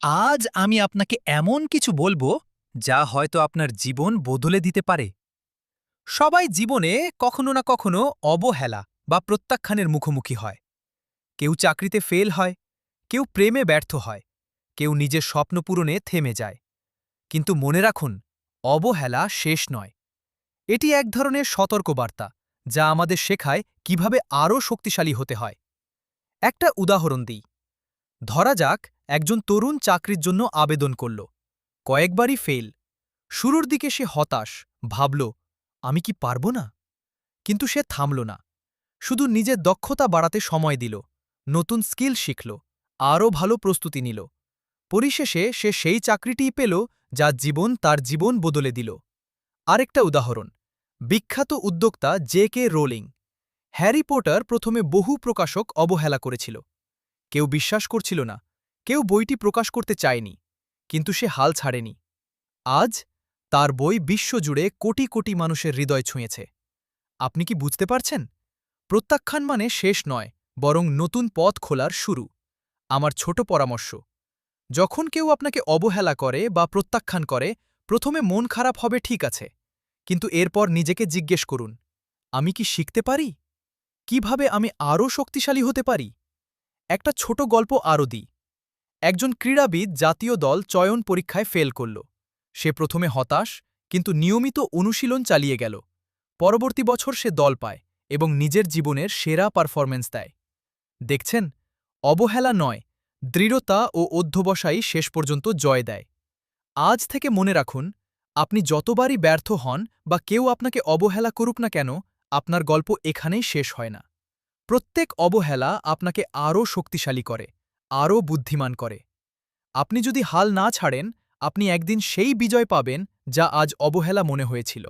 আজ আমি আপনাকে এমন কিছু বলবো যা হয়তো আপনার জীবন বদলে দিতে পারে। সবাই জীবনে কখনো না কখনো অবহেলা বা প্রত্যাখ্যানের মুখোমুখি হয়। কেউ চাকরিতে ফেল হয়, কেউ প্রেমে ব্যর্থ হয়, কেউ নিজের স্বপ্ন পূরণে থেমে যায়। কিন্তু মনে রাখুন, অবহেলা শেষ নয়। এটি এক ধরনের সতর্কবার্তা যা আমাদের শেখায় কিভাবে আরও শক্তিশালী হতে হয়। একটা উদাহরণ দিই। ধরা যাক, একজন তরুণ চাকরির জন্য আবেদন করল, কয়েকবারই ফেল। শুরুর দিকে সে হতাশ, ভাবল, আমি কি পারব না? কিন্তু সে থামল না, শুধু নিজের দক্ষতা বাড়াতে সময় দিল, নতুন স্কিল শিখল, আরও ভালো প্রস্তুতি নিল। পরিশেষে সে সেই চাকরিটিই পেল যা তার জীবন বদলে দিল। আরেকটা উদাহরণ, বিখ্যাত উদ্যোক্তা জে.কে. রোলিং। হ্যারি পটার প্রথমে বহু প্রকাশক অবহেলা করেছিল। কেউ বিশ্বাস করছিল না, কেউ বইটি প্রকাশ করতে চায়নি, কিন্তু সে হাল ছাড়েনি। আজ তার বই বিশ্বজুড়ে কোটি কোটি মানুষের হৃদয় ছুঁয়েছে। আপনি কি বুঝতে পারছেন? প্রত্যাখ্যান মানে শেষ নয়, বরং নতুন পথ খোলার শুরু। আমার ছোট পরামর্শ, যখন কেউ আপনাকে অবহেলা করে বা প্রত্যাখ্যান করে, প্রথমে মন খারাপ হবে, ঠিক আছে, কিন্তু এরপর নিজেকে জিজ্ঞেস করুন, আমি কি শিখতে পারি? কিভাবে আমি আরও শক্তিশালী হতে পারি? একটা ছোট গল্প আরও দিই। একজন ক্রীড়াবিদ জাতীয় দল চয়ন পরীক্ষায় ফেল করল। সে প্রথমে হতাশ, কিন্তু নিয়মিত অনুশীলন চালিয়ে গেল। পরবর্তী বছর সে দল পায় এবং নিজের জীবনের সেরা পারফরম্যান্স দেয়। দেখছেন, অবহেলা নয়, দৃঢ়তা ও অধ্যবসায়ই শেষ পর্যন্ত জয় দেয়। আজ থেকে মনে রাখুন, আপনি যতবারই ব্যর্থ হন বা কেউ আপনাকে অবহেলা করুক না কেন, আপনার গল্প এখানেই শেষ হয় না। প্রত্যেক অবহেলা আপনাকে আরও শক্তিশালী করে, আরও বুদ্ধিমান করে। আপনি যদি হাল না ছাড়েন, আপনি একদিন সেই বিজয় পাবেন যা আজ অবহেলা মনে হয়েছিল।